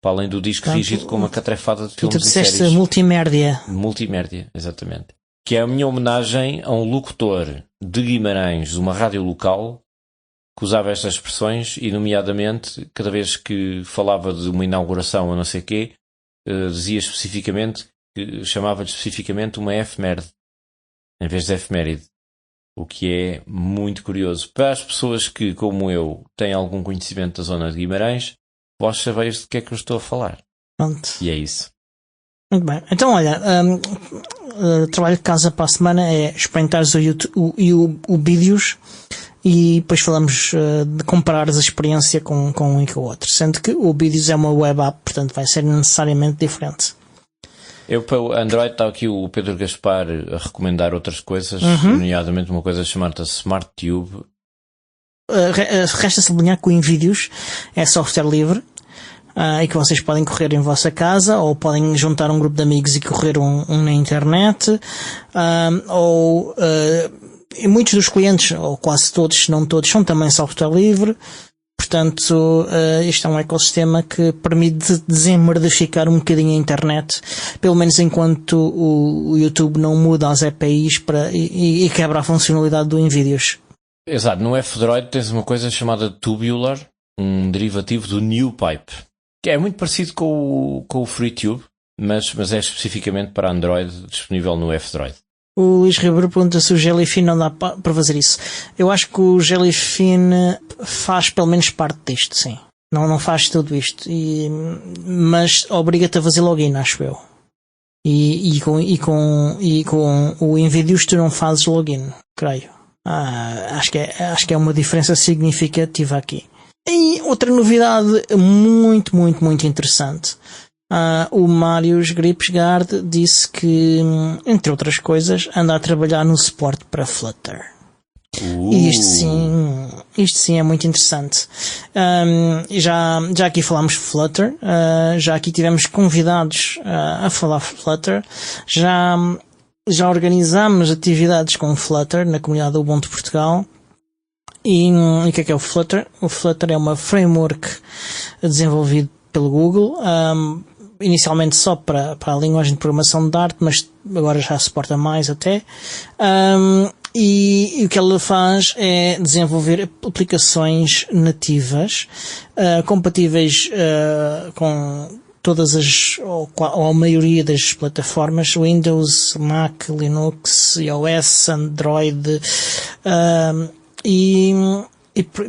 Para além do disco rígido com uma catrefada de filmes e séries. Multimédia. Multimédia, exatamente. Que é a minha homenagem a um locutor de Guimarães, de uma rádio local, que usava estas expressões e, nomeadamente, cada vez que falava de uma inauguração ou não sei o quê, dizia especificamente, chamava-lhe especificamente uma efeméride, em vez de efeméride. O que é muito curioso. Para as pessoas que, como eu, têm algum conhecimento da zona de Guimarães, vós sabeis de que é que eu estou a falar. Pronto. E é isso. Muito bem. Então, olha, trabalho de casa para a semana é experimentares o YouTube e o vídeos e depois falamos de comparar a experiência com um e com o outro. Sendo que o vídeos é uma web app, portanto vai ser necessariamente diferente. Eu, para o Android, está aqui o Pedro Gaspar a recomendar outras coisas, nomeadamente uma coisa chamada SmartTube. Resta sublinhar que o InVideos é software livre e que vocês podem correr em vossa casa ou podem juntar um grupo de amigos e correr um na internet e muitos dos clientes, ou quase todos, se não todos, são também software livre. Portanto, isto é um ecossistema que permite desemmerdificar um bocadinho a internet, pelo menos enquanto o YouTube não muda as APIs e quebra a funcionalidade do InVideos. Exato, no F-Droid tens uma coisa chamada Tubular, um derivativo do NewPipe, que é muito parecido com o FreeTube, mas é especificamente para Android, disponível no F-Droid. O Luís Ribeiro pergunta se o Jellyfin não dá para fazer isso. Eu acho que o Jellyfin faz pelo menos parte disto, sim. Não faz tudo isto. Mas obriga-te a fazer login, acho eu. E com o InVideos tu não fazes login, creio. Acho que é uma diferença significativa aqui. E outra novidade muito, muito, muito interessante. O Marius Gripsgaard disse que, entre outras coisas, anda a trabalhar no suporte para Flutter. E isto sim é muito interessante. Já aqui falámos Flutter, já aqui tivemos convidados a falar Flutter, já organizámos atividades com Flutter na comunidade do Ubuntu Portugal. E o que é o Flutter? O Flutter é uma framework desenvolvida pelo Google, inicialmente só para a linguagem de programação de Dart, mas agora já suporta mais até. E o que ela faz é desenvolver aplicações nativas, compatíveis com todas ou a maioria das plataformas, Windows, Mac, Linux, iOS, Android, e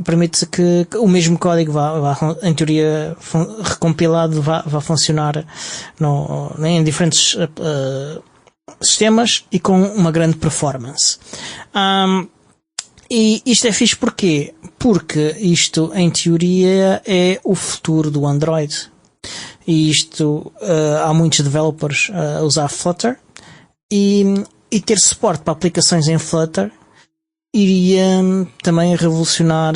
permite que o mesmo código vá em teoria recompilado, vá funcionar em diferentes sistemas e com uma grande performance. E isto é fixe porquê? Porque isto, em teoria, é o futuro do Android. E isto, há muitos developers a usar Flutter, e ter suporte para aplicações em Flutter iria também revolucionar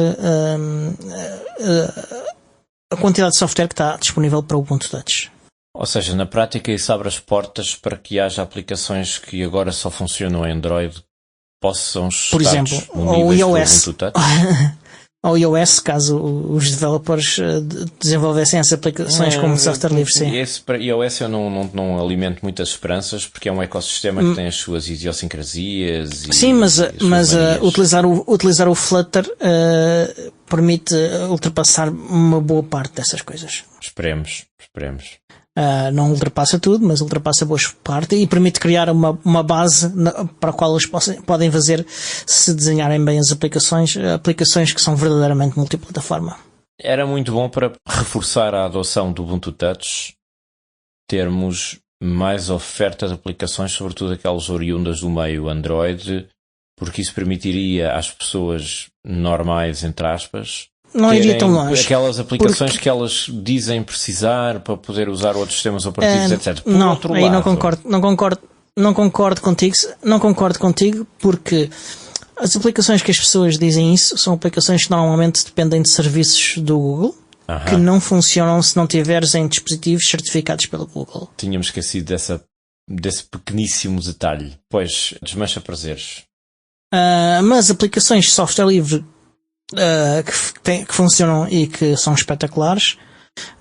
a quantidade de software que está disponível para o Ubuntu Touch. Ou seja, na prática isso abre as portas para que haja aplicações que agora só funcionam em Android possam estar, por exemplo, ou iOS. Ou iOS, caso os developers desenvolvessem essas aplicações como software livre. Sim. Esse para iOS eu não alimento muitas esperanças, porque é um ecossistema que tem as suas idiosincrasias. Sim, mas utilizar o Flutter permite ultrapassar uma boa parte dessas coisas. Esperemos. Não ultrapassa tudo, mas ultrapassa boa parte e permite criar uma base para a qual eles podem fazer, se desenharem bem as aplicações que são verdadeiramente multiplataforma. Era muito bom para reforçar a adoção do Ubuntu Touch, termos mais oferta de aplicações, sobretudo aquelas oriundas do meio Android, porque isso permitiria às pessoas normais, entre aspas, não iria tão longe. Aquelas aplicações que elas dizem precisar para poder usar outros sistemas operativos, etc. Por outro lado, não concordo contigo, porque as aplicações que as pessoas dizem isso são aplicações que normalmente dependem de serviços do Google, que não funcionam se não tiveres em dispositivos certificados pelo Google. Tínhamos esquecido desse pequeníssimo detalhe. Pois, desmancha prazeres. Mas aplicações de software livre que funcionam e que são espetaculares.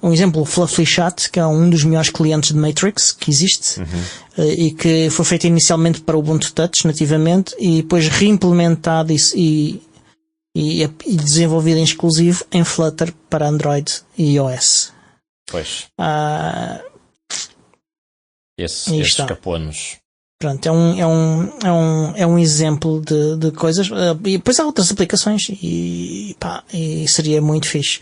Um exemplo, o Fluffy Chat, que é um dos melhores clientes de Matrix que existe, e que foi feito inicialmente para o Ubuntu Touch nativamente e depois reimplementado e desenvolvido em exclusivo em Flutter para Android e iOS. Pois. Esse escapou-nos. Pronto, é um exemplo de coisas. E depois há outras aplicações e seria muito fixe.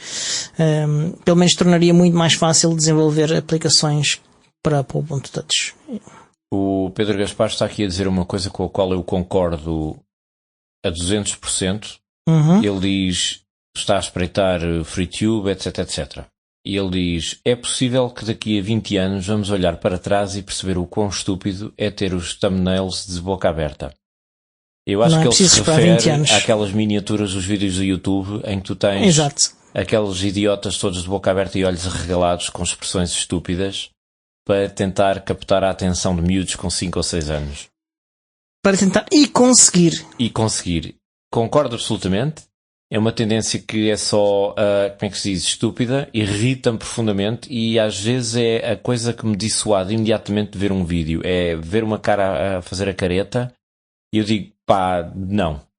Pelo menos tornaria muito mais fácil desenvolver aplicações para o Ubuntu Touch. O Pedro Gaspar está aqui a dizer uma coisa com a qual eu concordo a 200%. Ele diz, está a espreitar FreeTube, etc, etc. E ele diz, é possível que daqui a 20 anos vamos olhar para trás e perceber o quão estúpido é ter os thumbnails de boca aberta. Eu acho que ele se refere àquelas miniaturas dos vídeos do YouTube em que tu tens aqueles idiotas todos de boca aberta e olhos arregalados com expressões estúpidas para tentar captar a atenção de miúdos com 5 ou 6 anos. Para tentar e conseguir. Concordo absolutamente. É uma tendência que é só, como é que se diz, estúpida, irrita-me profundamente e às vezes é a coisa que me dissuade imediatamente de ver um vídeo. É ver uma cara a fazer a careta e eu digo,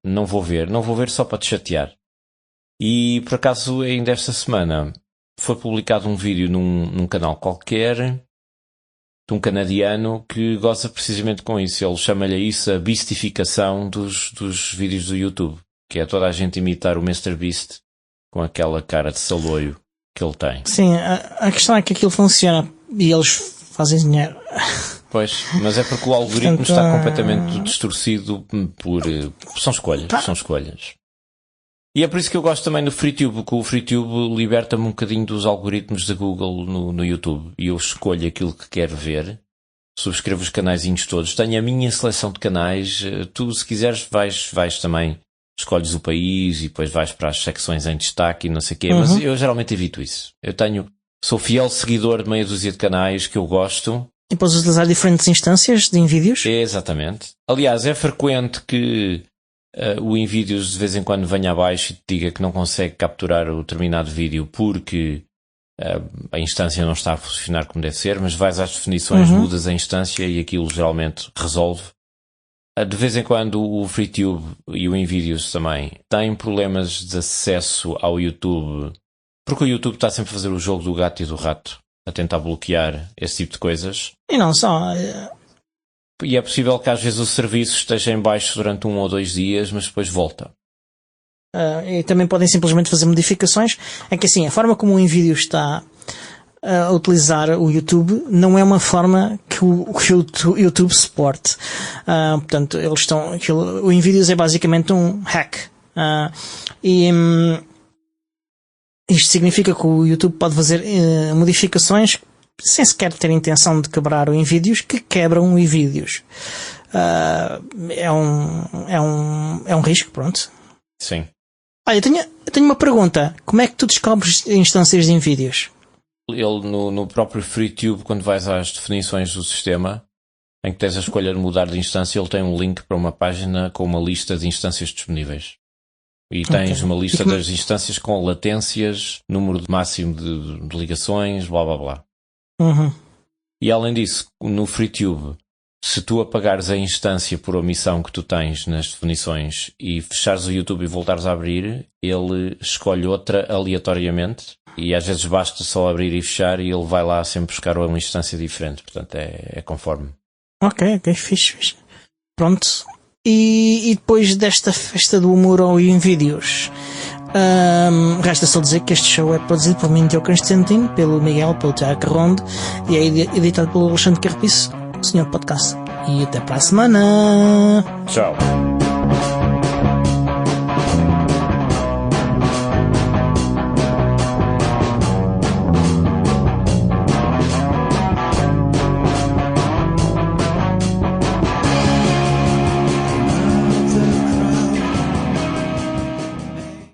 não vou ver só para te chatear. E por acaso ainda esta semana foi publicado um vídeo num canal qualquer de um canadiano que goza precisamente com isso. Ele chama-lhe isso a beastificação dos vídeos do YouTube. Que é toda a gente imitar o MrBeast com aquela cara de saloio que ele tem. Sim, a questão é que aquilo funciona e eles fazem dinheiro. Pois, mas é porque o algoritmo está completamente distorcido por... São escolhas. E é por isso que eu gosto também do FreeTube, porque o FreeTube liberta-me um bocadinho dos algoritmos da Google no YouTube. E eu escolho aquilo que quero ver, subscrevo os canaizinhos todos, tenho a minha seleção de canais. Tu, se quiseres, vais também, escolhes o país e depois vais para as secções em destaque e não sei o quê, mas eu geralmente evito isso. Sou fiel seguidor de meia dúzia de canais que eu gosto. E podes utilizar diferentes instâncias de Invídeos? Exatamente. Aliás, é frequente que o Invídeos de vez em quando venha abaixo e te diga que não consegue capturar o determinado vídeo porque a instância não está a funcionar como deve ser, mas vais às definições, mudas a instância e aquilo geralmente resolve. De vez em quando o FreeTube e o Invídeos também têm problemas de acesso ao YouTube, porque o YouTube está sempre a fazer o jogo do gato e do rato, a tentar bloquear esse tipo de coisas. E não só. E é possível que às vezes o serviço esteja em baixo durante 1 ou 2 dias, mas depois volta. E também podem simplesmente fazer modificações. É que assim, a forma como o Invídeos está a utilizar o YouTube não é uma forma que o YouTube suporte. Portanto, o Invídeos é basicamente um hack. Isto significa que o YouTube pode fazer modificações sem sequer ter a intenção de quebrar o Invídeos, que quebram o Invídeos. É um risco, pronto. Sim. Olha, eu tenho uma pergunta. Como é que tu descobres instâncias de Invídeos? Ele no próprio FreeTube, quando vais às definições do sistema, em que tens a escolha de mudar de instância, ele tem um link para uma página com uma lista de instâncias disponíveis. E tens uma lista das instâncias com latências, número máximo de ligações, blá blá blá. E além disso, no FreeTube, se tu apagares a instância por omissão que tu tens nas definições e fechares o YouTube e voltares a abrir, ele escolhe outra aleatoriamente e às vezes basta só abrir e fechar e ele vai lá sempre buscar uma instância diferente. Portanto, é conforme. Ok, fixe. Pronto. E depois desta festa do humor ao Invídeos, resta só dizer que este show é produzido por mim, Diogo Constantino, pelo Miguel, pelo Tiago Carronde, e é editado pelo Alexandre Carpiço, o Senhor Podcast. E até para a semana. Tchau.